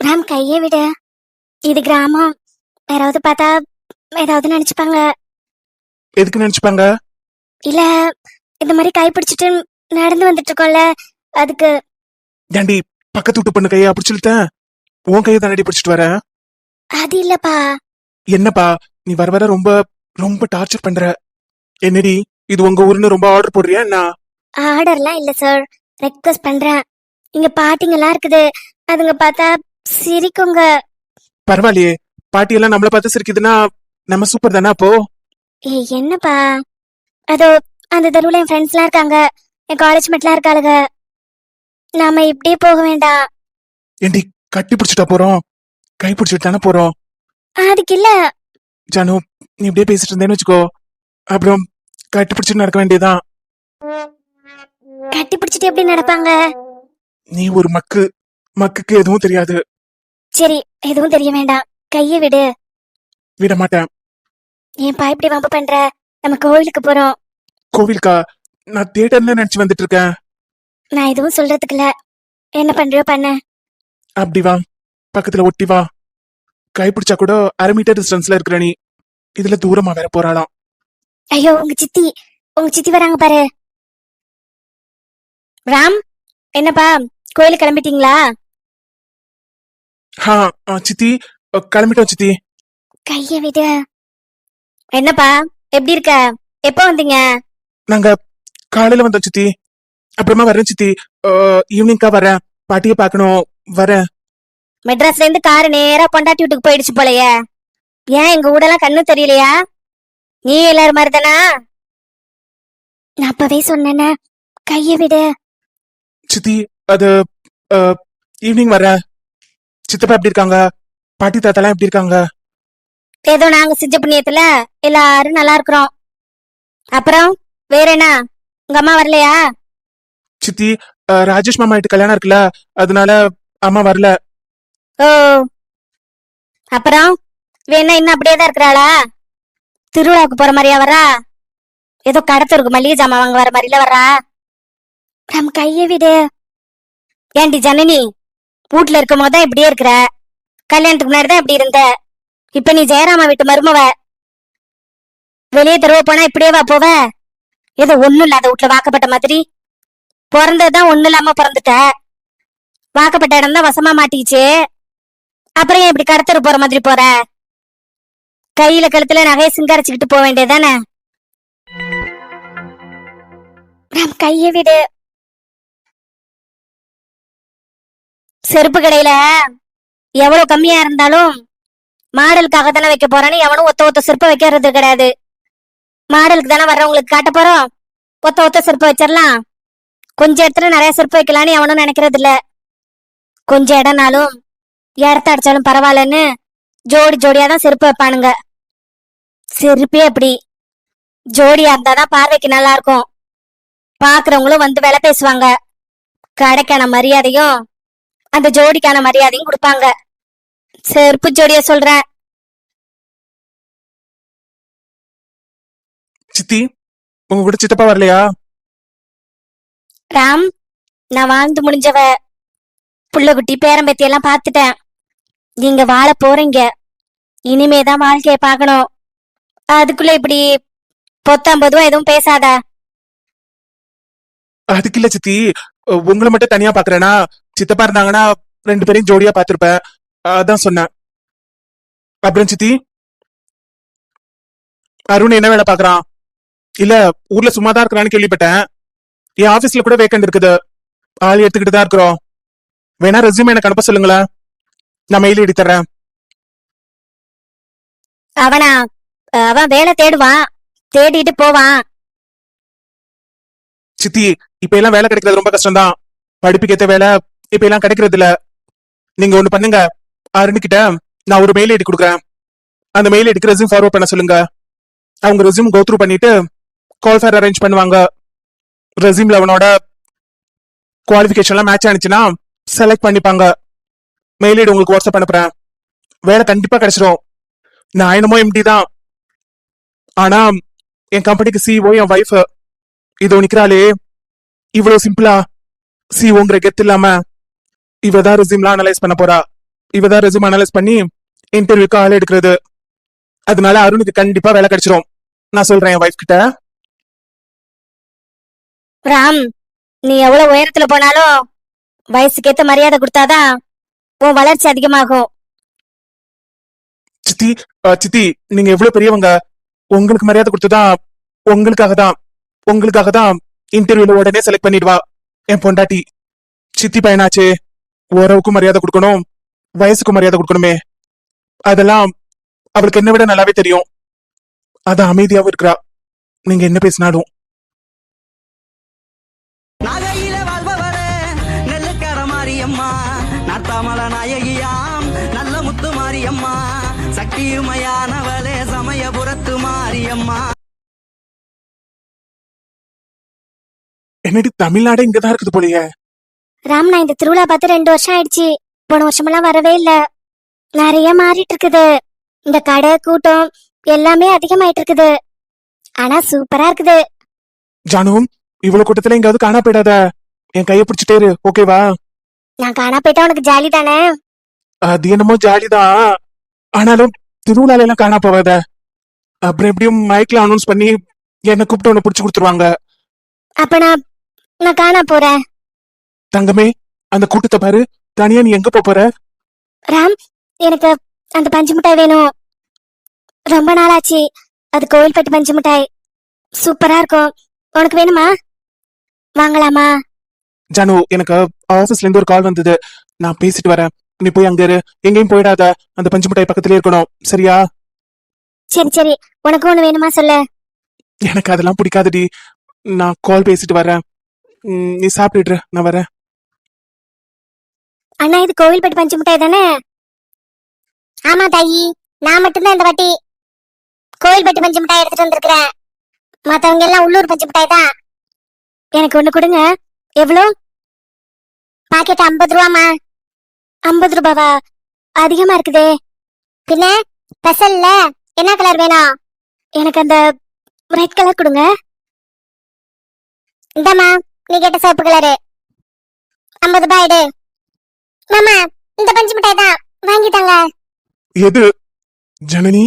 ராம் கையை விடு. இது கிராமம். யாராவது பார்த்தா ஏதாவது நினைச்சுப்பாங்க. எதுக்கு நினைச்சுப்பாங்க? இல்ல இந்த மாதிரி கை பிடிச்சிட்டு நடந்து வந்துட்டு இருக்கோம்ல, அதுக்கு. ஏண்டி பக்கத்து வீட்டு பொண்ணு கையை அப்படி சொல்லிட்டேன். உன் கையை தானடி பிடிச்சிட்டு வர. அது இல்லப்பா. என்னப்பா நீ வர வர ரொம்ப ரொம்ப டார்ச்சர் பண்ற. என்னடி இது உங்க ஊர்னு ரொம்ப ஆர்டர் போடுறியா என்ன? ஆர்டர்லாம் இல்ல சார், ரெக்வஸ்ட் பண்றேன். இங்க பாட்டிங்கெல்லாம் இருக்குது, அதுங்க பார்த்தா சிரிக்குங்க. பரவாயில்லையே, பாட்டி எல்லாம் நம்மள பார்த்து சிரிக்குதுன்னா நம்ம சூப்பர் தானே அப்போ. ஏய் என்னப்பா, அதோ அந்த தெருவுல என் ஃப்ரெண்ட்ஸ் எல்லாம் இருக்காங்க, என் காலேஜ் மெட்லாம் இருக்காளுங்க. நாம இப்படியே போக வேண்டாம். ஏண்டி கட்டி பிடிச்சிட்டா போறோம்? கை பிடிச்சிட்டு தானே போறோம். அதுக்கு இல்ல. ஜானு நீ இப்படியே பேசிட்டு இருந்தேன்னு வச்சுக்கோ, அப்புறம் கட்டி பிடிச்சிட்டு நடக்க வேண்டியதான். கட்டி பிடிச்சிட்டு எப்படி நடப்பாங்க? நீ ஒரு மக்குக்கு எதுவும் தெரியாது. சரி, எதுவும் தெரிய வேண்டாம், கையை விடு. விட மாட்டேன். ஏன்பா இப்படி வம்பு பண்ற? நம்ம கோவிலுக்கு போறோம். கோவிலுக்கா? நான் தியேட்டர்ல நினைச்சு வந்துட்டு இருக்கேன். நான் எதுவும் சொல்றதுக்கு இல்ல, என்ன பண்றியோ பண்ண. அப்படி வா, பக்கத்துல ஒட்டி வா. கை பிடிச்சா கூட 1/2 மீட்டர் டிஸ்டன்ஸ்ல இருக்கிற நீ இதுல தூரமா வேற போறாளாம். ஐயோ உங்க சித்தி வராங்க பாரு. ராம், என்னப்பா கோயிலுக்கு கிளம்பிட்டீங்களா? சித்தி கிளம்பிட்டோம் சித்தி. கைய விடு. என்னப்பா எப்படி இருக்க? எப்ப வந்தீங்க? நாங்க காலையில வந்தோம் சித்தி. அப்புறமா வரேன் சித்தி. ஈவினிங்கா வரேன். பாட்டிய பாக்கணும், வரேன். மெட்ராஸ்ல இருந்து காரு நேரா பொண்டாட்டி வீட்டுக்கு போயிடுச்சு போலயே. ஏன் எங்க ஊடெல்லாம் கண்ணு தெரியலையா? நீ எல்லாரும் மாதிரி தானா? நான் அப்பவே சொன்னேன்னு, கைய விடு. சித்தி அது ஈவினிங் வரேன். சித்தப்பா எப்படி இருக்காங்க? பாட்டி தாத்தாலாம் எப்படி இருக்காங்க? ஏதோ நாங்க செஞ்ச புண்ணியத்துல எல்லாரும் நல்லா இருக்கிறோம். அப்புறம் வேற என்ன, உங்க அம்மா வரலையா? சித்தி ராஜேஷ் மாமா வீட்டு கல்யாணம் இருக்குல்ல, அதனால அம்மா வரல. ஓ, அப்புறம் வேணா இன்னும் அப்படியே தான் இருக்கிறாளா? திருவிழாவுக்கு போற மாதிரியா வரா? ஏதோ கடத்தருக்கு மல்லிகை ஜாமான் வாங்க வர மாதிரில வர்றா? நம்ம கைய விடு. ஏண்டி ஜனனி, வீட்டுல இருக்கும் போதுதான் இப்படியே இருக்கிற, கல்யாணத்துக்கு முன்னாடிதான் இப்படி இருந்த. இப்ப நீ ஜெயராமா வீட்டு மருமவ. வெளியே தெருவ போனா இப்படியே வா போவ? ஏதோ ஒண்ணும் இல்லாத வீட்டுல வாக்கப்பட்ட மாதிரி. பிறந்ததுதான் ஒண்ணு இல்லாம பிறந்துட்ட. வாக்கப்பட்ட இடம் தான் வசமா மாட்டிச்சு. அப்புறம் ஏன் இப்படி கடத்தரு போற மாதிரி போற? கையில கழுத்துல நகையை சிங்காரிச்சுக்கிட்டு போக வேண்டியதானே? கைய விடு. செருப்பு கடையில எவ்வளவு கம்மியா இருந்தாலும் மாடலுக்காக தானே வைக்க போறான்னு எவனும் ஒத்த செருப்ப வைக்கிறது கிடையாது. மாடலுக்கு தானே வர்றவங்களுக்கு காட்ட போறோம், ஒத்த செருப்ப வச்சிடலாம். கொஞ்ச இடத்துல நிறைய செருப்பு வைக்கலான்னு எவனும் நினைக்கிறது இல்ல. கொஞ்சம் இடம்னாலும் இடத்த அடிச்சாலும் பரவாயில்லன்னு ஜோடி ஜோடியா தான் செருப்பு வைப்பானுங்க. செருப்பே அப்படி ஜோடியா இருந்தாதான் பார்வைக்கு நல்லா இருக்கும். பாக்குறவங்களும் வந்து விலை பேசுவாங்க. கடைக்கான மரியாதையும் அந்த ஜோடிக்கான மரியாதையும் கொடுப்பாங்க. செருப்பு ஜோடிய சொல்ற. சித்தி உங்க கூட சித்தப்பா வரலையா? ராம், நான் வாழ்ந்து முடிஞ்சவ. புள்ளகுட்டி பேரம்பேத்தி எல்லாம் பாத்துட்டேன். நீங்க வாழ போறீங்க, இனிமேதான் வாழ்க்கைய பாக்கணும். அதுக்குள்ள இப்படி பொத்தாம்பதுவா எதுவும் பேசாத. அதுக்கு இல்ல சித்தி, உங்களை மட்டும் தனியா பாக்குறேன்னா, சித்தப்பா இருந்தாங்கன்னா 2 பேரையும் ஜோடியா பாத்திருப்பேன், அதான் சொன்னேன். அப்புறம் சித்தி, அருண் என்ன வேலை பாக்குறான்? இல்ல ஊர்ல சும்மாதான் இருக்கிறான்னு கேள்விப்பட்டேன். என் ஆபீஸ்ல கூட வேக்கண்ட் இருக்குது, ஆள் எடுத்துக்கிட்டு தான் இருக்கிறோம். வேணா ரெஸ்யூம் எனக்கு அனுப்ப சொல்லுங்களேன், நான் மெயில் எழுதி தர்றேன். அவன் வேலை தேடுவான், தேடிட்டு போவான். சித்தி இப்ப எல்லாம் வேலை கிடைக்கிறது ரொம்ப கஷ்டம் தான். படிப்புக்கு ஏத்த வேலை இப்ப எல்லாம் கிடைக்கிறது இல்ல. நீங்க ஒண்ணு பண்ணுங்க, அருண் கிட்ட நான் ஒரு மெயில் ஐடி கொடுக்குறேன். அந்த மெயில் ஐடிக்கு ரெஸ்யூம் ஃபார்வர்ட் பண்ண சொல்லுங்க. அவங்க ரெஸ்யூம் கோ த்ரூ பண்ணிட்டு கால் ஃபேர் அரேஞ்ச் பண்ணுவாங்க. ரெஸ்யூம்ல அவனோட குவாலிஃபிகேஷன்லாம் மேட்ச் ஆனிச்சுன்னா செலக்ட் பண்ணிப்பாங்க. மெயில் ஐடி உங்களுக்கு வாட்ஸ்அப் அனுப்புறேன். வேலை கண்டிப்பா கிடைச்சிடும். நான் என்னமோ எம்டி தான், ஆனா என் கம்பெனிக்கு சிஓ என் வைஃப். இதோ நிக்கிறாளே, இவ்வளவு சிம்பிளா சிஓங்கிற கெத்து இல்லாம இவதான் ரெஸ்யூம்லாம் அனலைஸ் பண்ண போறா. இவதான் ரெஸ்யூம் அனலைஸ் பண்ணி இன்டர்வியூக்கு ஆள் எடுக்கிறது. அதனால அருணுக்கு கண்டிப்பா வேலை கிடைச்சிரும். நான் சொல்றேன் என் வைஃப் கிட்ட. ராம், நீ எவ்வளவு உயரத்துல போனாலும் வயசுக்கேத்த மரியாதை கொடுத்தாதான் உன் வளர்ச்சி அதிகமாகும். சித்தி, சித்தி, நீங்க எவ்வளவு பெரியவங்க. உங்களுக்கு மரியாதை கொடுத்துதான் உங்களுக்காக தான் இன்டர்வியூல உடனே செலக்ட் பண்ணிடுவா என் பொண்டாட்டி. சித்தி பையனாச்சே, உறவுக்கும் மரியாதை கொடுக்கணும், வயசுக்கும் மரியாதை கொடுக்கணுமே. அதெல்லாம் அவளுக்கு என்ன விட நல்லாவே தெரியும். அது அமைதியாவும் இருக்கிறா, நீங்க என்ன பேசினாலும். நகையில வாழ்பவளே நெல்லுக்கர மாரியம்மா, நாட்டாமல நாயகியாம் நல்ல முத்து மாரியம்மா, சக்தியுமையானவளே சமயபுரத்து மாரியம்மா. என்னடி தமிழ்நாடு இங்கதான் இருக்குது போலயே. ராம், நான் இந்த திருவிழா பார்த்து 2 வருஷம் ஆயிடுச்சு. போன வருஷமெல்லாம் வரவே இல்ல. நிறைய மாறிட்டு இருக்குது. இந்த கடை கூட்டம் எல்லாமே அதிகமாயிட்டு இருக்குது. ஆனா சூப்பரா இருக்குது. ஜானுவும் இவ்வளவு கூட்டத்துல எங்காவது காணா போயிடாத. என் கைய பிடிச்சிட்டே இரு, ஓகேவா? நான் காணா போயிட்டா உனக்கு ஜாலி தானே? அது என்னமோ ஜாலிதான், ஆனாலும் திருவிழால எல்லாம் காணா போவாத. அப்புறம் எப்படியும் மைக்ல அனௌன்ஸ் பண்ணி என்ன கூப்பிட்டு உன்னை பிடிச்சு கொடுத்துருவாங்க. அப்ப நான் காணா போறேன். தங்கமே, அந்த கூட்டத்தை பாரு. தனியா நீ எங்க போற? ராம், எனக்கு அந்த பஞ்சு மிட்டாய் வேணும். ரொம்ப நாளாச்சு. அது கோவில்பட்டி பஞ்சு மிட்டாய். சூப்பரா இருக்கும். உனக்கு வேணுமா? வாங்கலாமா? ஜானு, எனக்கு ஆபீஸ்ல இருந்து ஒரு கால் வந்தது. நான் பேசிட்டு வரேன். நீ போய் அங்க இரு, எங்கேயும் போயிடாத. அந்த பஞ்சு மிட்டாய் பக்கத்துல இருக்கணும், சரியா? சரி சரி, உனக்கு ஒண்ணு வேணுமா சொல்லு. எனக்கு அதெல்லாம் பிடிக்காதுடி. நான் கால் பேசிட்டு வரேன். நீ சாப்பிட்டுட்டு நான் வரேன். அண்ணா, இது கோவில்பட்டி பஞ்சு மிட்டாய் தானே? ஆமா தாயி, நான் மட்டும்தான் இந்த வாட்டி கோவில்பட்டி பஞ்சு மிட்டாய் எடுத்துட்டு வந்திருக்கிறேன். மத்தவங்க எல்லாம் உள்ளூர் பஞ்சு மிட்டாய் தான். எனக்கு ஒண்ணு கொடுங்க. எவ்வளோ? பாக்கெட் 50 ரூபாமா? 50 ரூபாவா? அதிகமா இருக்குதே. பின்ன ஸ்பெஷல்ல என்ன கலர் வேணும்? எனக்கு அந்த ரெட் கலர் கொடுங்க. இந்தாமா, நீ கேட்ட சிவப்பு கலரு. 50 ரூபாய் எடு. மாமா, இந்த பஞ்சு மிட்டாய் தான், வாங்கிட்டாங்க. எது? ஜனனி,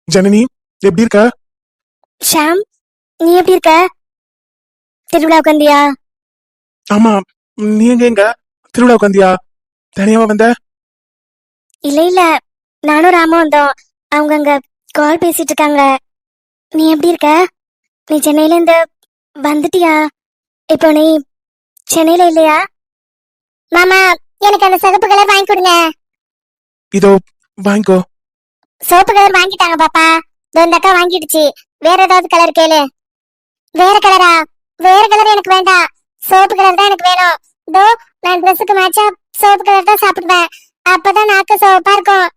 ஜனனி எப்படி இருக்க? ஷாம், நீ எப்படி இருக்க? திருவிழாவுக்கு வந்தியா? ஆமா, நீ எங்க திருவிழாவுக்கு வந்தியா? தனியாவா வந்த? இல்ல இல்ல, நானும் ராமும் வந்தோம். அவங்க அங்க கால் பேசிட்டு இருக்காங்க. நீ எப்படி இருக்க? நீ சென்னையில இருந்து வந்துட்டியா? இப்போ நீ சென்னையில இல்லையா? மாமா, எனக்கு அந்த சிவப்பு கலர் வாங்கி கொடுங்க. இதோ வாங்கிக்கோ. சிவப்பு கலர் வாங்கிட்டாங்க பாப்பா. இந்த அக்கா வாங்கிடுச்சு. வேற ஏதாவது கலர் கேளு. வேற கலரா? வேற கலர் எனக்கு வேண்டாம். சிவப்பு கலர் தான் எனக்கு வேணும். இதோ நான் ட்ரெஸ்ஸுக்கு மேட்சா சிவப்பு கலர் தான் சாப்பிடுவேன். அப்பதான் நாக்கு சிவப்பா இருக்கும்.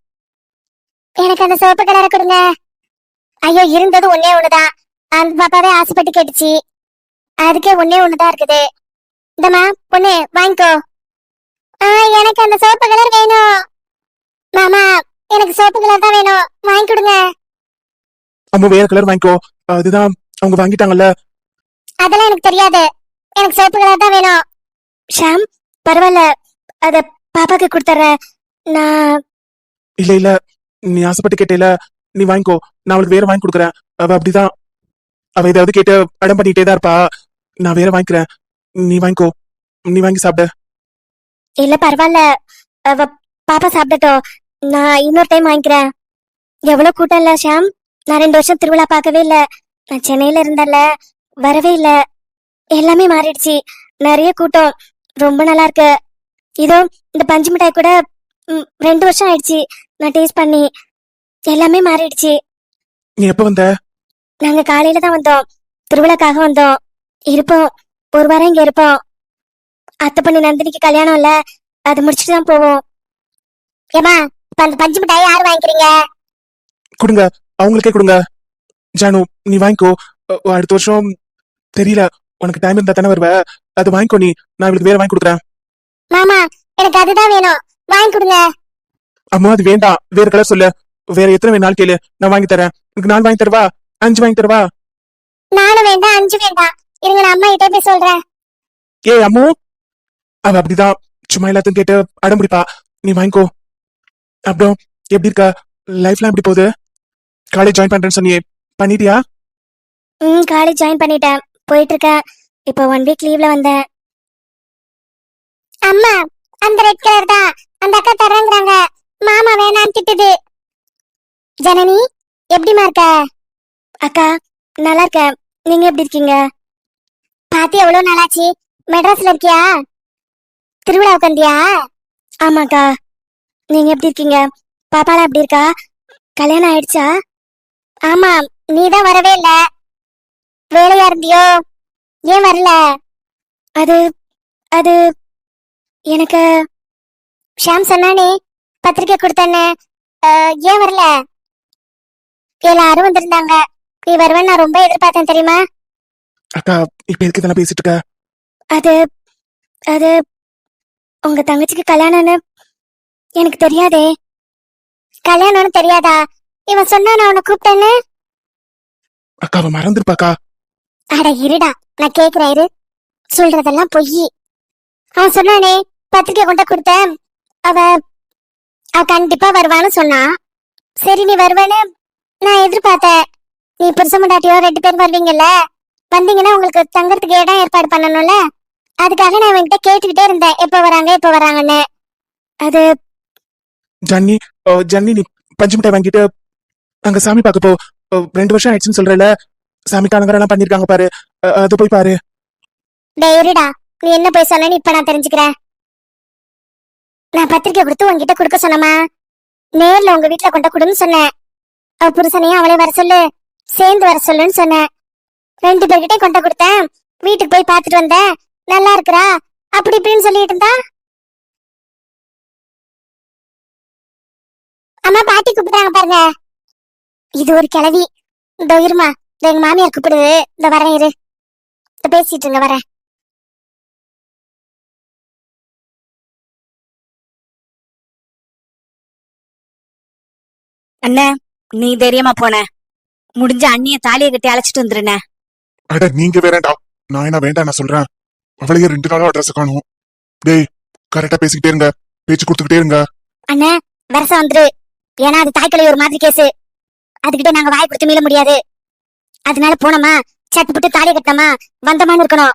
எனக்கு அந்த சிவப்பு கலரை கொடுங்க. ஐயோ, இருந்தது ஒன்னே ஒண்ணுதான். அந்த பாப்பாவே ஆசைப்பட்டு கேட்டுச்சு. அதுக்கே ஒன்னே ஒண்ணுதான் இருக்குது. இந்தமா பொண்ணு, வாங்கிக்கோ. எனக்கு அந்த சிவப்பு கலர் வேணும். மாமா, எனக்கு சிவப்பு கலர் தான் வேணும். வாங்கி கொடுங்க. அம்மா, வேற கலர் வாங்கிக்கோ. அதுதான் அவங்க வாங்கிட்டாங்கல்ல. அதெல்லாம் எனக்கு தெரியாது. எனக்கு சிவப்பு கலர் தான் வேணும். ஷாம், பரவாயில்ல, அத பாப்பாக்கு கொடுத்துற. நான் இல்ல இல்ல, நீ ஆசைப்பட்டு கேட்டேல, நீ வாங்கிக்கோ. நான் அவளுக்கு வேற வாங்கி கொடுக்குறேன். அவ அப்படிதான், அவ ஏதாவது கேட்டு அடம் பண்ணிட்டே தான் இருப்பா. நான் வேற வாங்கிக்கிறேன். நீ வாங்கிக்கோ, நீ வாங்கி சாப்பிட. இல்ல பரவாயில்ல, அவ பாப்பா சாப்பிடட்டும். நான் இன்னொரு டைம் வாங்கிக்கிறேன். எவ்வளவு கூட்டம் இல்ல ஷாம். நான் 2 வருஷம் திருவிழா பார்க்கவே இல்ல. நான் சென்னையில இருந்தல, வரவே இல்ல. எல்லாமே மாறிடுச்சு. நிறைய கூட்டம். ரொம்ப நல்லா இருக்கு. இதோ இந்த பஞ்சு மிட்டாய் கூட 2 வருஷம் ஆயிடுச்சு நான் டேஸ்ட் பண்ணி. எல்லாமே மாறிடுச்சு. நீ எப்ப வந்த? நாங்க காலையில தான் வந்தோம். திருவிழாக்காக வந்தோம். இருப்போம், 1 வாரம் இங்க இருப்போம். அத்தை பண்ணி நந்தினிக்கு கல்யாணம் இல்ல, அது முடிச்சுட்டு தான் போவோம். ஏமா, இப்ப அந்த பஞ்சு மிட்டாய் யாரு வாங்கிக்கிறீங்க? கொடுங்க, அவங்களுக்கே கொடுங்க. ஜானு, நீ வாங்கிக்கோ. அடுத்த வருஷம் தெரியல, உனக்கு டைம் இருந்தா தானே வருவ. அது வாங்கிக்கோ நீ. நான் இவளுக்கு வேற வாங்கி கொடுக்குறேன். மாமா, எனக்கு அதுதான் வேணும். வாங்கி கொடுங்க. அம்மா, அது வேண்டாம். வேற கலர் சொல்லு. வேற எத்தனை நாள் கேளு, நான் வாங்கி தரேன். உனக்கு 4 வாங்கி தரவா? 5 வாங்கி தரவா? 4 வேண்டாம், 5 வேண்டாம். இருங்க, நான் அம்மா கிட்ட போய் சொல்றேன். ஏய் அம்மு, அவ அப்படிதான் சும்மா எல்லாத்தையும் கேட்டு அடம் பிடிப்பா. நீ வாங்கிக்கோ. அப்புறம் எப்படி இருக்க? லைஃப்லாம் எப்படி போகுது? காலேஜ் ஜாயின் பண்றேன்னு சொன்னியே, பண்ணிட்டியா? காலேஜ் ஜாயின் பண்ணிட்டேன், போயிட்டு இருக்கேன். இப்போ 1 வீக் லீவ்ல வந்தேன். அம்மா, அந்த ரெட் கலர் தான் அந்த அக்கா தரங்கறாங்க. மாமா வேணான்னு திட்டுது. ஜனனி, எப்படிமா இருக்க? அக்கா, நல்லா இருக்கேன். நீங்க எப்படி இருக்கீங்க? பாத்தி எவ்வளவு நாளாச்சு? மெட்ராஸ்ல இருக்கியா? திருவிழாவுக்கு வந்தியா? ஆமாக்கா. நீங்க எப்படி இருக்கீங்க? பாப்பாலாம் எப்படி இருக்கா? கல்யாணம் ஆயிடுச்சா? ஆமா, நீதான் வரவே இல்ல. வேலையா இருந்தியோ? ஏன் வரல? அது அது எனக்கு ஷாம் சொன்னானே, பத்திரிக்கை கொடுத்தேன்னு. ஏன் வரல? எல்லாரும் வந்திருந்தாங்க. நீ வருவேன்னு நான் ரொம்ப எதிர்பார்த்தேன், தெரியுமா? அக்கா, இப்ப எதுக்கு இதெல்லாம் பேசிட்டு இருக்க? அது அது உங்க தங்கச்சிக்கு கல்யாணம்னு எனக்கு தெரியாதே. கல்யாணம்னு தெரியாதா? இவன் சொன்னா நான் உன்னை கூப்பிட்டேன்னு. அக்கா, அவ மறந்துருப்பாக்கா. அட இருடா, நான் கேக்குறேன் இரு. சொல்றதெல்லாம் பொய். அவன் சொன்னானே, பத்திரிக்கை கொண்டு கொடுத்தேன். அவ அவ கண்டிப்பா வருவான்னு சொன்னா. சரி, நீ வருவேன்னு நான் எதிர்பார்த்தேன். நீ புருஷ முண்டாட்டியோ 2 பேர் வருவீங்கல்ல, வந்தீங்கன்னா உங்களுக்கு தங்கறதுக்கு இடம் ஏற்பாடு பண்ணணும்ல. அதுக்காக நான் அவன்கிட்ட கேட்டுக்கிட்டே இருந்தேன், எப்ப வராங்கன்னு. அது ஜன்னி, ஜன்னி, நீ பஞ்சு மிட்டாய் வாங்கிட்டு அங்க சாமி பார்க்க போ. 2 வருஷம் ஆயிடுச்சுன்னு சொல்றல, சாமிக்கு அலங்காரம் பண்ணிருக்காங்க பாரு, அது போய் பாரு. டேய் இருடா, நீ என்ன போய் சொன்னேன்னு இப்ப நான் தெரிஞ்சுக்கிறேன். நான் பத்திரிக்கை கொடுத்து உங்ககிட்ட கொடுக்க சொன்னமா? நேர்ல உங்க வீட்டுல கொண்டு கொடுன்னு சொன்னேன். அவ புருஷனையும் அவளே வர சொல்லு, சேர்ந்து வர சொல்லுன்னு சொன்னேன். 2 பேர்கிட்டே கொண்டு கொடுத்தேன். வீட்டுக்கு போய் பார்த்துட்டு வந்தேன். நல்லா இருக்கிறா அப்படி இப்படின்னு சொல்லிட்டு இருந்தா. அம்மா, பாட்டி கூப்பிடுறாங்க பாருங்க. இது ஒரு கிழவி. இந்த இருமா, எங்க மாமியார் கூப்பிடுது. இந்த வரேன் இரு, பேசிட்டு இருங்க, வரேன். அண்ணே, நீ தைரியமா போன. முடிஞ்ச அண்ணிய தாலியை கட்டி அழைச்சிட்டு வந்துருண்ணே. அட நீங்க வேறடா, நான் என்ன வேண்டாம் நான் சொல்றேன். அவளையே 2 நாளா அட்ரஸ் காணும். டேய், கரெக்டா பேசிக்கிட்டே இருங்க, பேச்சு கொடுத்துக்கிட்டே இருங்க. அண்ணே, வரசா வந்துரு. ஏன்னா அது தாய்க்கலை ஒரு மாதிரி கேஸ். அதுகிட்ட நாங்க வாய் கொடுத்து மீள முடியாது. அதனால போனோமா, சட்டு புட்டு தாலியை கட்டமா, வந்தமான்னு இருக்கணும்.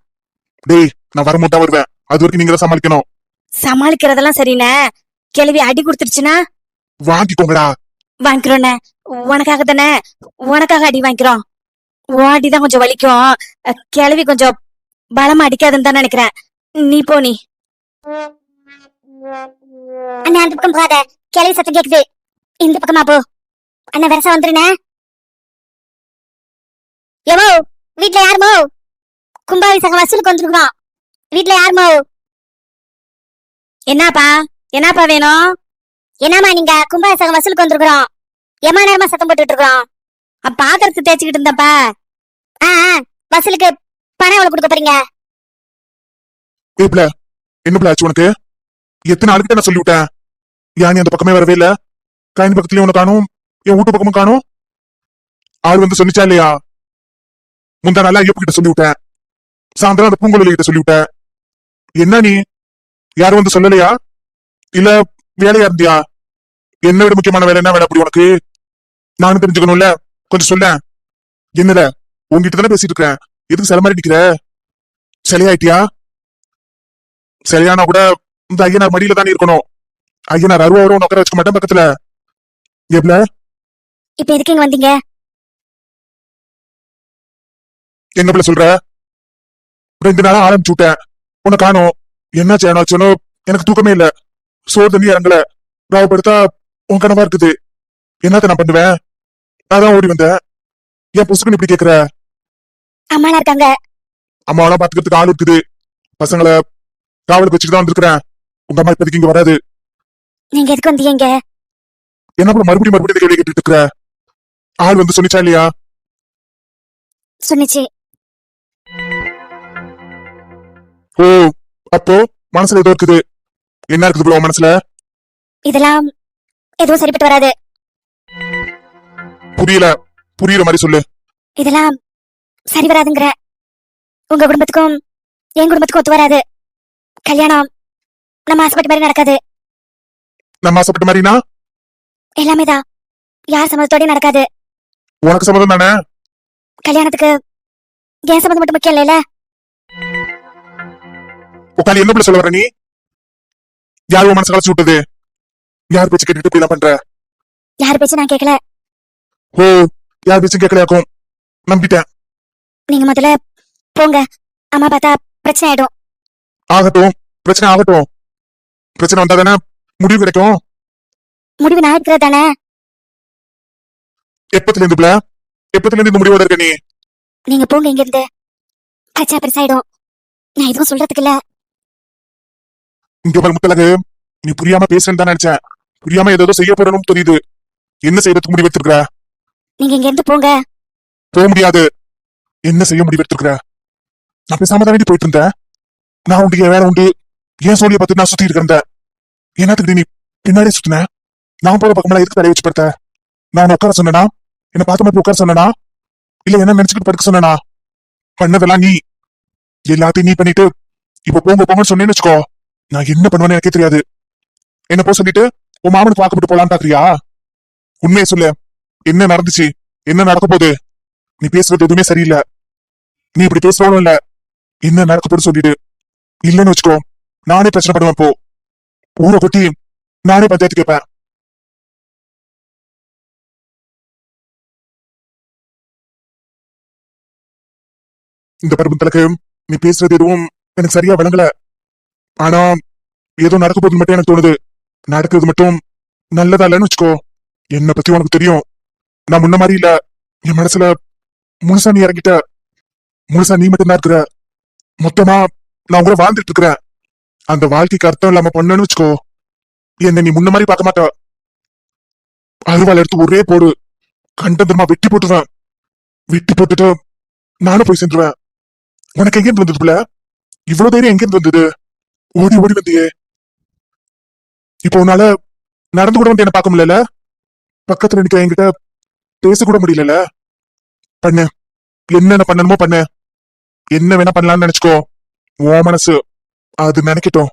டேய், நான் வரும்போது தான் வருவேன். அது வரைக்கும் நீங்க தான் சமாளிக்கணும். சமாளிக்கிறதெல்லாம் சரிண்ணே. கேள்வி அடி கொடுத்துருச்சுன்னா வாங்கிக்கோங்கடா. வாங்கிக்கிறோண்ணே. உனக்காக தானே, உனக்காக அடி வாங்கிக்கிறோம். அடிதான் கொஞ்சம் வலிக்கும். கிளவி கொஞ்சம் பலமா அடிக்காதுன்னு தான் நினைக்கிறேன். நீ போ. நீ அண்ணா, அந்த பக்கம் போகாத, கிளவி சத்தம் கேக்குது. இந்த பக்கமா போ. அண்ணா, வரசா வந்துருண்ணே. எவோ வீட்டுல யாருமோ? கும்பாபிஷேகம் வசூலுக்கு வந்துருக்கோம். வீட்டுல யாருமோ? என்னப்பா வேணும்? என்னம்மா, நீங்க கும்பாபிஷேகம் வசூலுக்கு வந்துருக்கோம். எம்மா நேரமா சத்தம் போட்டுட்டு இருக்கோம். பாத்திரத்தை தேய்ச்சிக்கிட்டு இருந்தப்பா. வசூலுக்கு பணம் எவ்வளவு கொடுக்க போறீங்க? ஏப்ல, என்ன பிள்ளை ஆச்சு உனக்கு? எத்தனை ஆளுக்கிட்ட நான் சொல்லிவிட்டேன். ஏன் நீ அந்த பக்கமே வரவே இல்ல? காயின் பக்கத்துலயும் உனக்கு காணும், என் வீட்டு பக்கமும் காணும். ஆள் வந்து சொன்னிச்சா இல்லையா? முந்தா நாளா ஐயப்ப கிட்ட சொல்லிவிட்டேன். சாயந்தரம் அந்த பூங்கொழி கிட்ட சொல்லிவிட்டேன். என்ன நீ யாரும் வந்து சொல்லலையா? இல்ல வேலையா இருந்தியா? என்ன விட முக்கியமான வேலை என்ன வேலை அப்படி உனக்கு? நானும் தெரிஞ்சுக்கணும்ல, கொஞ்சம் சொல்ல. என்னல, உங்ககிட்ட தானே பேசிட்டு இருக்கேன், எதுக்கு சில மாதிரி நிக்கிற? சிலையாயிட்டியா? சிலையானா கூட இந்த ஐயனார் மடியில தானே இருக்கணும். ஐயனார் 60 வரும் உட்கார வச்சுக்க மாட்டேன் பக்கத்துல. எப்பல இப்ப எதுக்கு இங்க வந்தீங்க? என்ன பிள்ளை சொல்ற? 2 நாளா ஆரம்பிச்சு விட்டேன், உன்னை காணோம். என்னாச்சு ஏனாச்சுன்னு எனக்கு தூக்கமே இல்ல. சோறு தண்ணி இறங்கல. ராவப்படுத்தா உன் கனவா இருக்குது. என்னத்த நான் பண்ணுவேன்? அதான் ஓடி வந்தேன். ஏன் புசுக்குன்னு இப்படி கேக்குற? அம்மாலாம் இருக்காங்க. அம்மாவெல்லாம் பாத்துக்கிறதுக்கு ஆள் இருக்குது. பசங்களை காவலுக்கு வச்சுட்டு தான் வந்திருக்கிறேன். உங்க அம்மா இப்போதைக்கு இங்க வராது. நீங்க எதுக்கு வந்தீங்க? என்ன போல மறுபடியும் இந்த கேள்வி கேட்டுட்டு இருக்கிற? ஆள் வந்து சொன்னிச்சா இல்லையா? சொன்னிச்சு. ஓ, அப்போ மனசுல ஏதோ இருக்குது. என்ன இருக்குது போல மனசுல? இதெல்லாம் எதுவும் சரிப்பட்டு வராது. புரியல, புரியுற மாதிரி சொல்லு. இதெல்லாம் சரி வராதுங்கிற. உங்க குடும்பத்துக்கும் என் குடும்பத்துக்கும் ஒத்து வராது. கல்யாணம் நம்ம ஆசைப்பட்ட மாதிரி நடக்காது. நம்ம ஆசைப்பட்ட மாதிரினா எல்லாமே தான். யார் சம்மதத்தோடயும் நடக்காது. உனக்கு சம்மதம் தானே? கல்யாணத்துக்கு என் சம்மதம் மட்டும் முக்கியம் இல்லைல்ல? உட்காந்து என்ன பிள்ளை சொல்ல வர நீ? யார் உன் மனசு கலச்சு விட்டது? யார் பேச்சு கேட்டுட்டு இப்படி எல்லாம் பண்ற? யார் பேச்சு நான் கேட்கல. ஓ, யார் பேச்சும் கேட்கலையாக்கும். நம்பிட்டேன். நீங்க முதல்ல போங்க. அம்மா பார்த்தா பிரச்சனை ஆயிடும். ஆகட்டும், பிரச்சனை ஆகட்டும். பிரச்சனை வந்தா தானே முடிவு கிடைக்கும். முடிவு நான் இருக்கிறது தானே. எப்பத்துல இருந்து பிள்ளை? எப்பத்துல இருந்து இந்த முடிவோட இருக்க நீ? நீங்க போங்க இங்க இருந்து. பிரச்சனை பெருசாயிடும். நான் எதுவும் சொல்றதுக்கு இல்ல. இங்க பாரு முத்தலகு, நீ புரியாம பேசுறேன்னு தான் நினைச்சேன். புரியாம ஏதோ செய்ய போறணும் தெரியுது. என்ன செய்யறதுக்கு முடிவு எடுத்திருக்கிற? நீங்க இங்க இருந்து போங்க. போக முடியாது. என்ன செய்ய முடிவு எடுத்திருக்கிற? நான் பேசாம தான் வேண்டி போயிட்டு இருந்தேன். நான் உண்டு, என் வேலை உண்டு. ஏன் சோழியை பார்த்து நான் சுத்திட்டு இருந்தேன். என்னத்துக்கு நீ பின்னாடியே சுத்தின? நான் போற பக்கமெல்லாம் எதுக்கு தலையை வச்சு படுத்த? நான் உன்னை உட்கார சொன்னனா? என்ன பார்த்த மாதிரி உட்கார சொன்னனா? இல்ல என்ன நினைச்சுக்கிட்டு படுக்க சொன்னனா? பண்ணதெல்லாம் நீ. எல்லாத்தையும் நீ பண்ணிட்டு இப்ப போங்க போங்கன்னு சொன்னேன்னு வச்சுக்கோ, நான் என்ன பண்ணுவேன்னு எனக்கே தெரியாது. என்ன போ சொல்லிட்டு உன் மாமனுக்கு வாக்கப்பட்டு போலான்னு பாக்குறியா? உண்மையை சொல்லு. என்ன நடந்துச்சு? என்ன நடக்க போகுது? நீ பேசுறது எதுவுமே சரியில்லை. நீ இப்படி பேசுறவனும் இல்ல. என்ன நடக்க போகுது சொல்லிட்டு இல்லன்னு வச்சுக்கோ, நானே பிரச்சனை பண்ணுவேன். போ, ஊரை கொட்டி நானே பஞ்சாயத்து கேட்பேன். இந்த பருவத்திலக்கு நீ பேசுறது எதுவும் எனக்கு சரியா விளங்கல. ஆனா ஏதோ நடக்க போகுது மட்டும் எனக்கு தோணுது. நடக்கிறது மட்டும் நல்லதா இல்லைன்னு வச்சுக்கோ. என்னை பத்தி உனக்கு தெரியும். நான் முன்ன மாதிரி இல்ல. என் மனசுல முழுசா நீ இறங்கிட்ட. முழுசா நீ மட்டும்தான் இருக்கிற. மொத்தமா நான் கூட வாழ்ந்துட்டு இருக்கிறேன். அந்த வாழ்க்கைக்கு அர்த்தம் இல்லாம பண்ணன்னு வச்சுக்கோ, என்ன நீ முன்ன மாதிரி பார்க்க மாட்ட. அருவாள் எடுத்து ஒரே போடு, கண்டந்தமா வெட்டி போட்டுருவேன். வெட்டி போட்டுட்டு நானும் போய் சென்றுவேன். உனக்கு எங்க இருந்து வந்தது பிள்ளை? இவ்வளவு தைரியம் எங்க இருந்து வந்தது? ஓடி ஓடி வந்தியே. இப்போ உன்னால நடந்து கூட வந்து என்ன பார்க்க முடியல. பக்கத்துல நிக்க என்கிட்ட பேசக்கூட முடியல. பண்ணு, என்னென்ன பண்ணணுமோ பண்ணு. என்ன வேணா பண்ணலாம்னு நினைச்சுக்கோ. உன் மனசு அது நினைக்கட்டும்.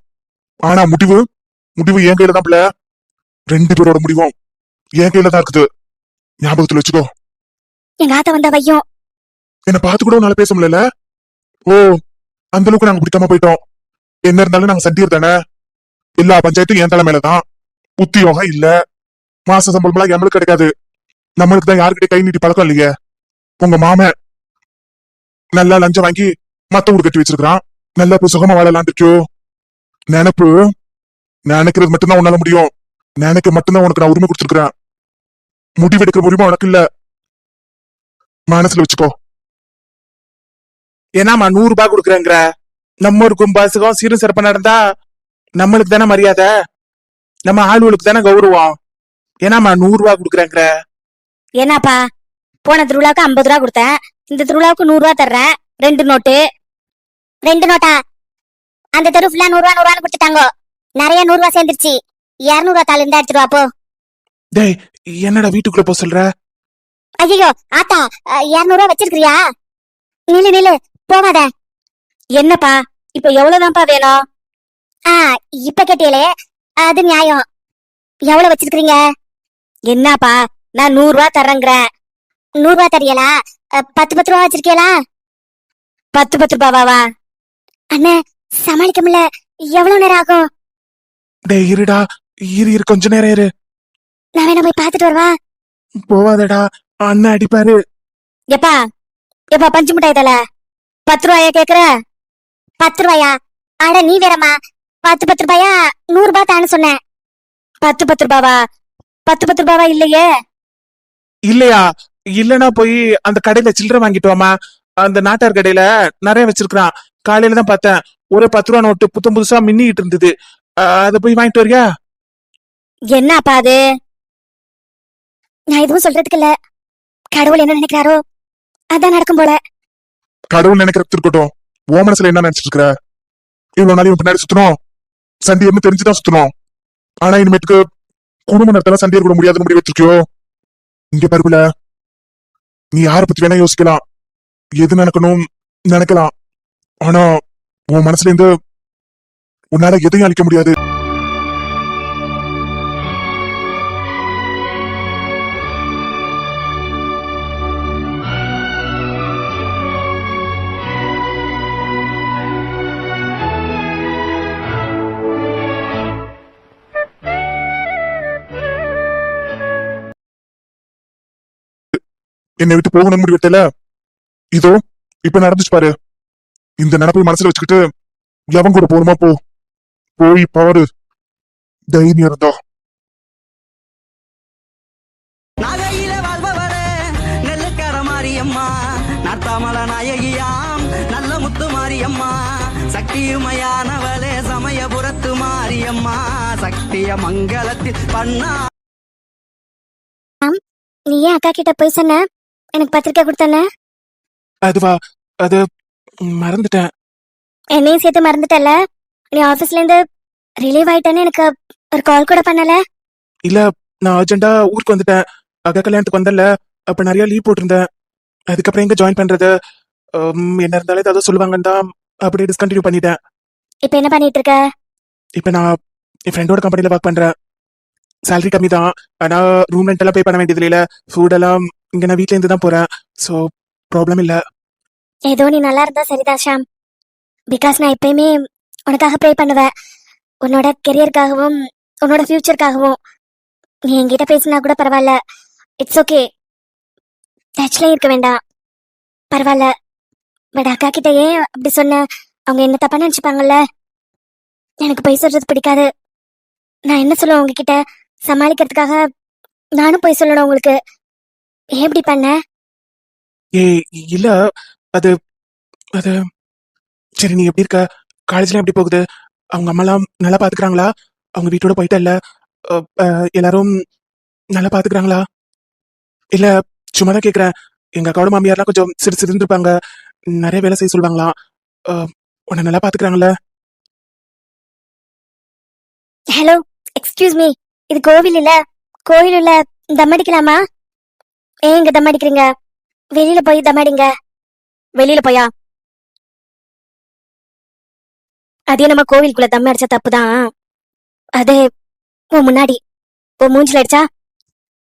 ஆனா முடிவு முடிவு என் கையில தான் பிள்ளை. 2 பேரோட முடிவும் என் கையில தான் இருக்குது. ஞாபகத்துல வச்சுக்கோ. எங்க ஆத்த வந்தா வையும். என்ன பார்த்து கூட உன்னால பேச முடியல. ஓ, அந்த அளவுக்கு நாங்க பிடிக்காம போயிட்டோம். என்ன இருந்தாலும் நாங்க சட்டியர் தானே. எல்லா பஞ்சாயத்தும் என் தலை மேலதான். உத்தியோகம் இல்ல, மாச சம்பளம்லாம் எங்களுக்கு கிடைக்காது. நம்மளுக்கு தான் யாருக்கிட்ட கை நீட்டி பழக்கம் இல்லையே. உங்க மாமன் நல்லா லஞ்சம் வாங்கி மத்த வீடு கட்டி வச்சிருக்கான். நல்லா போய் சுகமா வாழலாம் இருக்கியோ. நினைப்பு நினைக்கிறது மட்டும்தான் உன்னால முடியும். நினைக்க மட்டும்தான் உனக்கு நான் உரிமை கொடுத்துருக்கிறேன். முடிவெடுக்கிற உரிமை உனக்கு இல்ல. மனசுல வச்சுக்கோ. ஏன்னாமா 100 ரூபாய் கொடுக்குறேங்கிற? நம்ம ஒரு கும்பாசுகம் சீரும் சிறப்பா நடந்தா நம்மளுக்கு தானே மரியாதை, நம்ம ஆளுகளுக்கு தானே கௌரவம். ஏன்னாமா 100 ரூபாய் கொடுக்குறேங்கிற? என்னப்பா, போன திருவிழாவுக்கு 50 ரூபா கொடுத்தேன். இந்த திருவிழாவுக்கு 100 ரூபா தர்றேன். 2 நோட்டு. 2 நோட்டா? அந்த தெரு ஃபுல்லா 100 ரூபா 100 ரூபான்னு கொடுத்துட்டாங்க. நிறைய 100 ரூபா சேர்ந்துருச்சு. 200 ரூபா தாள் இருந்தா எடுத்துட்டு வா போ. டேய், என்னடா வீட்டுக்குள்ள போ சொல்ற? ஐயோ ஆத்தா, 200 ரூபா வச்சிருக்கிறியா? நில்லு நில்லு, போவாத. என்னப்பா, இப்ப எவ்வளவுதான்ப்பா வேணும்? இப்ப கேட்டியலே, அது நியாயம். எவ்வளவு வச்சிருக்கீங்க? என்னப்பா, நான் 100 ரூபா தர்றேங்கிறேன். 100 ரூபா தரியலா? 10 ரூபா வச்சிருக்கீங்களா? 10 ரூபாவா? அண்ணே, சமாளிக்க முடியல. எவ்வளவு நேரம் ஆகும்? டேய் இருடா, இரு கொஞ்ச நேரம் இரு. நான் வேணா போய் பாத்துட்டு வரவா? போவாதடா, அண்ணன் அடிப்பாரு. எப்பா எப்பா, பஞ்சு மிட்டாய் தல 10 ரூபாயா கேக்குற? 10 ரூபாயா? அட நீ வேறம்மா, 10 ரூபாயா? 100 ரூபாய் தானு சொன்னேன். 10 ரூபாவா? 10 ரூபாவா இல்லையே. இல்லையா? இல்லனா போய் அந்த கடையில சில்லறை வாங்கிட்டு வாமா. அந்த நாட்டார் கடையில நிறைய வச்சிருக்கான். காலையில தான் பார்த்தேன். ஒரு 10 ரூபா நோட்டு புத்தம் புதுசா மின்னிட்டு இருந்தது. அத போய் வாங்கிட்டு வரியா? என்னப்பா அது? நான் எதுவும் சொல்றதுக்கு இல்ல. கடவுள் என்ன நினைக்கிறாரோ அதான் நடக்கும் போல. கடவுள் நினைக்கிறது இருக்கட்டும். உன் மனசுல என்ன நினைச்சிட்டு இருக்கிற? இவ்வளவு நாள் இவன் பின்னாடி சுத்தணும், சண்டியர்னு தெரிஞ்சுதான் சுத்தணும். ஆனா இனிமேட்டுக்கு குடும்ப நடத்தல சண்டியர் கூட முடியாதுன்னு முடிவு வச்சிருக்கியோ. இங்க பருப்புல நீ யாரை பத்தி வேணா யோசிக்கலாம், எது நடக்கணும் நினைக்கலாம். ஆனா உன் மனசுல இருந்து உன்னால எதையும் அழிக்க முடியாது. என்னை விட்டு போகணும்னு முடிவெட்டல. இதோ இப்ப நடந்துச்சு பாரு. இந்த நினைப்பை மனசுல வச்சுக்கிட்டு எவன் கூட போணுமா போ, போய் பாரு, தைரியம் இருந்தா. நாகையில வாழ்பவளே நெல்லுக்கர மாரியம்மா, நாட்டாமல நாயகியாம் நல்ல முத்து மாரியம்மா, சக்தியுமையானவளே சமயபுரத்து மாரியம்மா, சக்திய மங்களத்தில் பண்ணா. நீ ஏன் அக்கா கிட்ட போய் சொன்ன எனக்கு பத்திரிக்கை கொடுத்தன? அதுவா, அது மறந்துட்டேன். என்னையும் சேர்த்து மறந்துட்டல. நீ ஆபீஸ்ல இருந்து ரிலீவ் ஆயிட்டேன்னு எனக்கு ஒரு கால் கூட பண்ணல. இல்ல, நான் அர்ஜென்ட்டா ஊருக்கு வந்துட்டேன். அக்கா கல்யாணத்துக்கு வந்தல, அப்ப நிறைய லீவ் போட்டிருந்தேன். அதுக்கப்புறம் எங்க ஜாயின் பண்றது, என்ன இருந்தாலும் ஏதாவது சொல்லுவாங்கன்னு தான் அப்படியே டிஸ்கண்டினியூ பண்ணிட்டேன். இப்ப என்ன பண்ணிட்டு இருக்க? இப்ப நான் என் ஃப்ரெண்டோட கம்பெனில ஒர்க் பண்றேன். சேலரி கம்மி தான், ஆனா ரூம் ரெண்ட் எல்லாம் பே பண்ண வேண்டியது இல்ல. ஃபுட் எல்லாம் இங்க நான் வீட்ல இருந்து தான் போறேன். சோ ப்ராப்ளம் இல்ல. ஏதோ நீ நல்லா இருந்தா சரிதான் ஷாம். பிகாஸ் நான் எப்பயுமே உனக்காக ப்ரே பண்ணுவேன். உன்னோட கெரியருக்காகவும் உன்னோட ஃபியூச்சருக்காகவும். நீ என்கிட்ட பேசினா கூட பரவாயில்ல, இட்ஸ் ஓகே, டச்ல இருக்க வேண்டாம், பரவாயில்ல. பட் அக்கா கிட்ட ஏன் அப்படி சொன்ன? அவங்க என்ன தப்பா நினைச்சுப்பாங்கல்ல. எனக்கு போய் சொல்றது பிடிக்காது. நான் என்ன சொல்லுவேன் உங்ககிட்ட, சமாளிக்கிறதுக்காக நானும் போய் சொல்லணும் உங்களுக்கு. ஏன் இப்படி பண்ண? ஏய் இல்ல, அது அது சரி, நீ எப்படி இருக்க? காலேஜ்ல எப்படி போகுது? அவங்க அம்மாலாம் நல்லா பாத்துக்கிறாங்களா? அவங்க வீட்டோட போயிட்டா இல்ல? எல்லாரும் நல்லா பாத்துக்கிறாங்களா? இல்ல, சும்மா தான் கேக்குறேன். எங்க அக்காவோட மாமியார்லாம் கொஞ்சம் சிறு சிறுன்னு இருப்பாங்க, நிறைய வேலை செய்ய சொல்லுவாங்களாம். உன்னை நல்லா பாத்துக்கிறாங்கல்ல? ஹலோ, எக்ஸ்கியூஸ் மீ, இது கோவில் இல்ல. கோவில் இல்ல, தம் அடிக்கலாமா? ஏன் இங்க தம் அடிக்கிறீங்க? வெளியில போய் தம் அடிங்க. வெளியில போயா? அதே நம்ம கோவிலுக்குள்ள தம் அடிச்சா தப்புதான். அது உன் முன்னாடி உன் மூஞ்சில அடிச்சா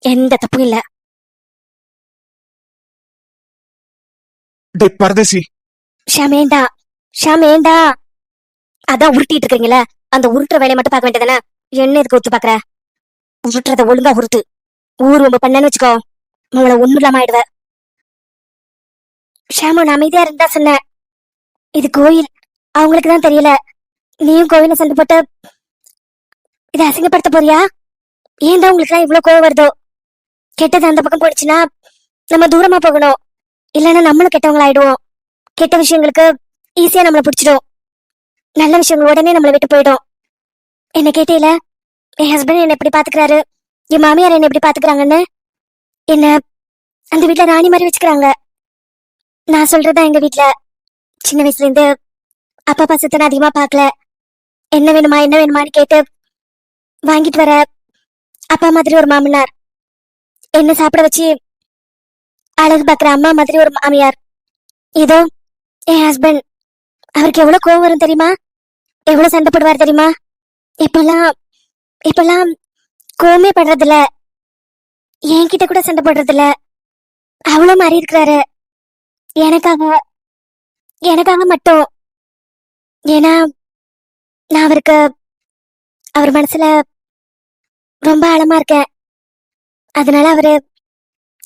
எந்த தப்பும் இல்ல. டேய் பரதேசி, ஷமேண்டா ஷமேண்டா, அதான் உருட்டிட்டு இருக்கீங்களா? அந்த உருட்டுற வேலையை மட்டும் பார்க்க வேண்டியதானே? என்ன இதுக்கு ஒத்து பாக்குற? உருட்டுறத ஒழுங்கா உருட்டு. ஊர் ரொம்ப பண்ணன்னு வச்சுக்கோ, உங்களை ஒண்ணு இல்லாம ஆயிடுவ. ஷாமு, நான் அமைதியா இருந்தா சொன்னேன். இது கோயில், அவங்களுக்கு தான் தெரியல. நீயும் கோயில சண்டை போட்டு இதை அசிங்கப்படுத்த போறியா? ஏன் தான் உங்களுக்கு எல்லாம் இவ்வளவு கோவம் வருதோ? கெட்டது அந்த பக்கம் போயிடுச்சுன்னா நம்ம தூரமா போகணும், இல்லைன்னா நம்மளும் கெட்டவங்களாயிடுவோம். கெட்ட விஷயங்களுக்கு ஈஸியா நம்மளை பிடிச்சிடும், நல்ல விஷயங்கள் உடனே நம்மளை விட்டு போயிடும். என்ன கேட்டீல, என் ஹஸ்பண்ட் என்ன எப்படி பாத்துக்கிறாரு, என் மாமியார் என்ன எப்படி பாத்துக்கிறாங்கன்னு. என்ன அந்த வீட்டுல ராணி மாதிரி வச்சுக்கிறாங்க. நான் சொல்றதா எங்க வீட்டுல சின்ன வயசுல இருந்து அப்பா பாசத்தை நான் அதிகமா பாக்கல. என்ன வேணுமா என்ன வேணுமான்னு கேட்டு வாங்கிட்டு வர அப்பா மாதிரி ஒரு மாமனார், என்ன சாப்பிட வச்சு அழகு பாக்குற அம்மா மாதிரி ஒரு மாமியார். இதோ என் ஹஸ்பண்ட், அவருக்கு எவ்வளவு கோவம் வரும் தெரியுமா? எவ்வளவு சண்டை போடுவார் தெரியுமா? இப்பெல்லாம் கோவமே படுறதில்ல, என்கிட்ட கூட சண்டை போடுறதில்ல. அவ்வளவு மாறி இருக்கிறாரு எனக்காக மட்டும். ஏன்னா நான் அவருக்கு அவர் மனசுல ரொம்ப ஆழமா இருக்கேன். அதனால அவரு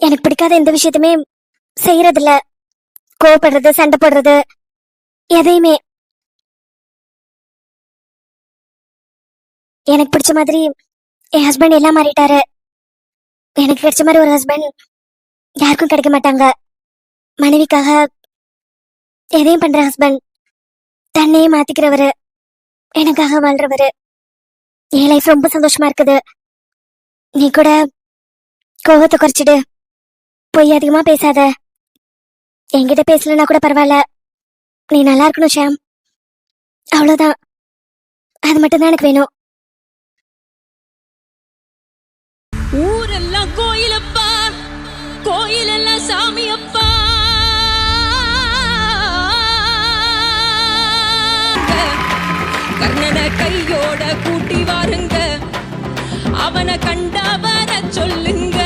எனக்கு பிடிக்காத எந்த விஷயத்தையுமே செய்யறதில்ல. கோவப்படுறது, சண்டை போடுறது, எதையுமே. எனக்கு பிடிச்ச மாதிரி என் ஹஸ்பண்ட் எல்லாம் மாறிட்டாரு. எனக்கு கிடைச்ச மாதிரி ஒரு ஹஸ்பண்ட் யாருக்கும் கிடைக்க மாட்டாங்க. மனைவிக்காக எதையும் பண்ற ஹஸ்பண்ட், தன்னையே மாத்திக்கிறவரு, எனக்காக வாழ்றவரு. என் லைஃப் ரொம்ப சந்தோஷமா இருக்குது. நீ கூட கோவத்தை குறைச்சிடு, பொய் அதிகமா பேசாத. என்கிட்ட பேசலன்னா கூட பரவாயில்ல, நீ நல்லா இருக்கணும் ஷாம், அவ்வளவுதான். அது மட்டும்தான் எனக்கு வேணும். ஊரெல்லாம் கோயிலப்பா, கோயிலெல்லாம் சாமியப்பா. கர்ணனை கையோட கூட்டி வாருங்க, அவனை கண்டா வர சொல்லுங்க.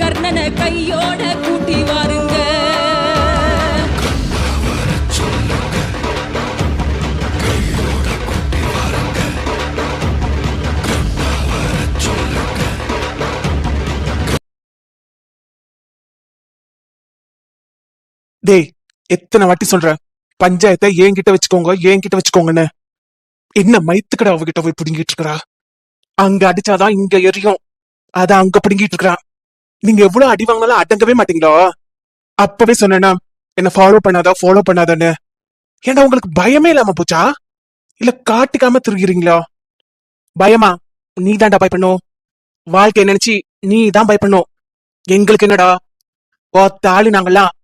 கர்ணனை கையோட கூட்டி வாருங்க. டேய், எத்தனை வாட்டி சொல்றேன், பஞ்சாயத்தை என்கிட்ட வச்சுக்கோங்கன்னு. என்ன மைத்துக்கடா அவகிட்ட போய் பிடுங்கிட்டு இருக்கறா? அங்க அடிச்சாதான் இங்க எரியும், அத அங்க பிடுங்கிட்டு இருக்கறா. நீங்க எவ்வளவு அடி வாங்கினாலும் அடங்கவே மாட்டீங்களோ? அப்பவே சொன்னேன்னா என்ன ஃபாலோ பண்ணாதான்னு. ஏன்னா உங்களுக்கு பயமே இல்லாம போச்சா? இல்ல காட்டிக்காம திருகிறீங்களா? பயமா? நீ தான்டா பயப்படணும். வாழ்க்கைய நினைச்சு நீ தான் பயப்படணும். எங்களுக்கு என்னடா, தாளு நாங்கெல்லாம்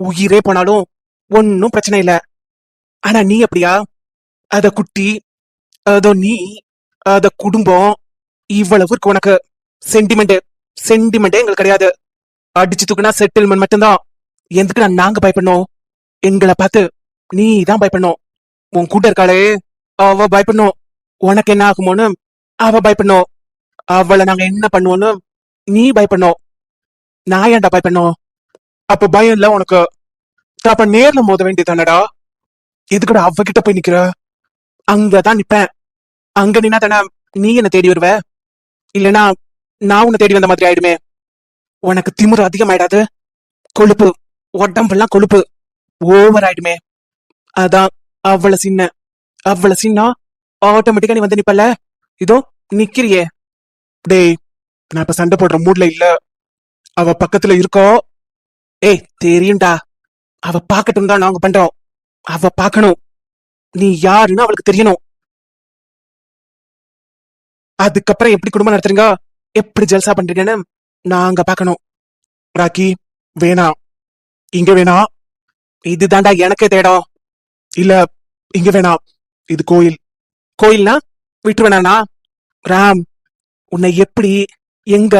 உயிரே போனாலும் ஒன்னும் பிரச்சனை இல்ல. ஆனா நீ அப்படியா? அத குட்டி, அதோ நீ, அத குடும்பம், இவ்வளவு இருக்கு உனக்கு. சென்டிமெண்டே எங்களுக்கு கிடையாது. அடிச்சு தூக்குனா செட்டில்மெண்ட் மட்டும்தான். எதுக்கு நாங்க பயப்படணும்? எங்களை பார்த்து நீ தான் பயப்படணும். உன் கூட இருக்காளே, அவ பயப்படணும். உனக்கு என்ன ஆகுமோன்னு அவ பயப்படணும். அவளை நாங்க என்ன பண்ணுவோன்னு நீ பயப்படணும். நான் ஏன்டா பயப்படணும்? அப்ப பயம் இல்ல உனக்கு? அப்ப நேர்ல மோத வேண்டியதானடா. எதுக்குடா அவகிட்ட போய் நிக்கிற? அங்கதான் நிப்பேன். அங்க நின்னா தானே நீ என்ன தேடி வருவ. இல்லனா நான் உன்னை தேடி வந்த மாதிரி ஆயிடுமே. உனக்கு திமிரு அதிகமாயிடாது? கொழுப்பு, உடம்பெல்லாம் கொழுப்பு ஓவர் ஆயிடுமே. அதான் அவ்வளவு சின்ன ஆட்டோமேட்டிக்கா நீ வந்து நிப்பல. இதோ நிக்கிறியே. டேய், நான் இப்ப சண்டை போடுற மூட்ல இல்ல. அவ பக்கத்துல இருக்கோ? ஏய் தெரியும்டா. அவ பாக்கட்டும் தான் நாங்க பண்றோம். அவ பாக்கணும். நீ யாருன்னு அவளுக்கு தெரியணும். அதுக்கப்புறம் எப்படி குடும்பம் நடத்துறீங்க, எப்படி ஜல்சா பண்றீங்கன்னு நாங்க பாக்கணும். ராக்கி, வேணாம், இங்க வேணாம். இதுதான்டா எனக்கே தேடம். இல்ல, இங்க வேணாம். இது கோயில்னா விட்டு வேணானா? ராம், உன்னை எப்படி, எங்க,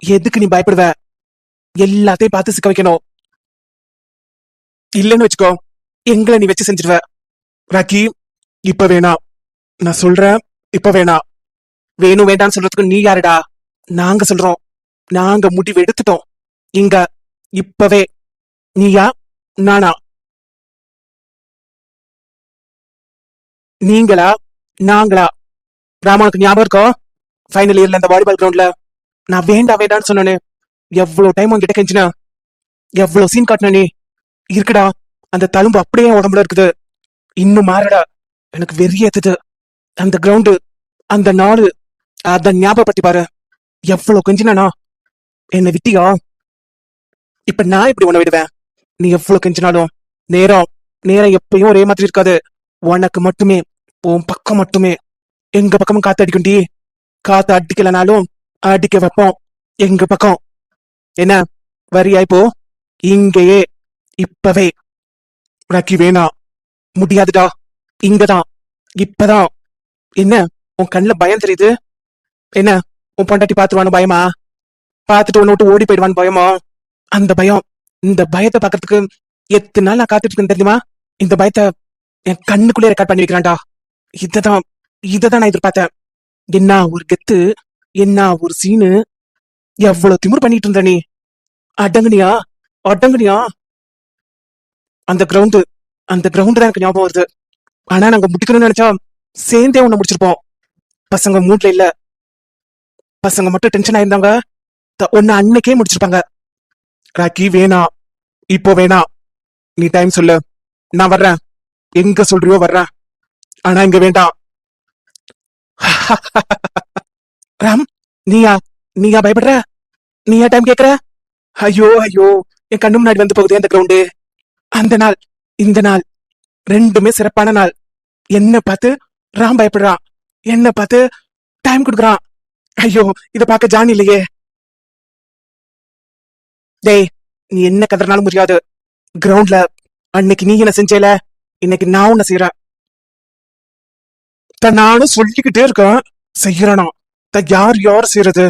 எதுக்கு நீ பயப்படுவ? எல்லாத்தையும் பார்த்து சிக்க வைக்கணும். இல்லன்னு வச்சுக்கோ, எங்களை நீ வச்சு செஞ்சிருவ. ராக்கி, இப்ப வேணாம். நான் சொல்றேன், இப்ப வேணாம். வேணும் வேண்டான்னு சொல்றதுக்கு நீ யாருடா? நாங்க சொல்றோம். நாங்க முடிவு எடுத்துட்டோம். இங்க இப்பவே. நீயா நானா? நீங்களா நாங்களா? ராமனுக்கு ஞாபகம் இருக்கோ? ஃபைனல் இயர்ல அந்த வாலிபால் கிரவுண்ட்ல நான் வேண்டான்னு சொன்னேன்னு எவ்வளவு டைம் உங்ககிட்ட கெஞ்சின, எவ்வளவு சீன் காட்டின நீ. இருக்குடா, அந்த தழும்பு அப்படியே உடம்புல இருக்குது. இன்னும் மாறடா. எனக்கு வெறியேத்துது அந்த கிரவுண்டு, அந்த நாடு. அத ஞாபகப்படுத்தி பாரு. எவ்வளவு கெஞ்சினா என்ன விட்டியா? இப்ப நான் இப்படி உன்னை விடுவேன்? நீ எவ்வளவு கெஞ்சினாலும் நேரம் எப்பயும் ஒரே மாதிரி இருக்காது. உனக்கு மட்டுமே, உன் பக்கம் மட்டுமே. எங்க பக்கமும் காத்து அடிக்கும்டி. காத்து அடிக்கலனாலும் அடிக்க வைப்போம் எங்க பக்கம். என்ன வரியா இப்போ? இங்கேயே இப்பவே. ராக்கி, வேணாம், முடியாதுடா. இங்கதான், இப்பதான். என்ன உன் கண்ணுல பயம் தெரியுது? என்ன உன் பொண்டாட்டி பாத்துருவானு பயமா? பாத்துட்டு உன்னை விட்டு ஓடி போயிடுவான்னு பயமா? அந்த பயம், இந்த பயத்தை பாக்குறதுக்கு எத்தனை நாள் நான் காத்துட்டு இருக்கேன் தெரியுமா? இந்த பயத்தை என் கண்ணுக்குள்ளே ரெக்கார்ட் பண்ணி வைக்கிறான்டா. இததான் நான் எதிர்பார்த்தேன். என்ன ஒரு கெத்து, என்ன ஒரு சீனு. எவ்வளவு திமிரு பண்ணிட்டு இருந்த நீ. அடங்குனியா? அந்த கிரவுண்டு தான் எனக்கு ஞாபகம் வருது. ஆனா நாங்க முடிக்கணும்னு நினைச்சா சேர்ந்தே உன்னை முடிச்சிருப்போம். பசங்க மூட்ல இல்ல. பசங்க மட்டும் டென்ஷன் ஆயிருந்தாங்க, உன்னை அன்னைக்கே முடிச்சிருப்பாங்க. ராக்கி, வேணாம், இப்போ வேணாம். நீ டைம் சொல்லு, நான் வர்றேன். எங்க சொல்றியோ வர்றேன். ஆனா இங்க வேண்டாம். ராம், நீயா பயப்படுற? நீயா டைம் கேக்குற? ஐயோ, என் கண்ணு முன்னாடி வந்து போகுது அந்த கிரவுண்டு. அந்த நாள், இந்த நாள் ரெண்டுமே சிறப்பான நாள். என்ன பார்த்து ராம் பயப்படுறான், என்ன பார்த்து டைம் கொடுக்குறான். ஐயோ, இத பார்க்க ஜான் இல்லையே. டேய், நீ என்ன கதறினாலும் முடியாது. கிரவுண்ட்ல அன்னைக்கு நீ என்ன செஞ்சேல, இன்னைக்கு நான் உன்ன செய்யறேன். நானும் சொல்லிக்கிட்டே இருக்கேன், செய்யறனா? யார் செய்யறது?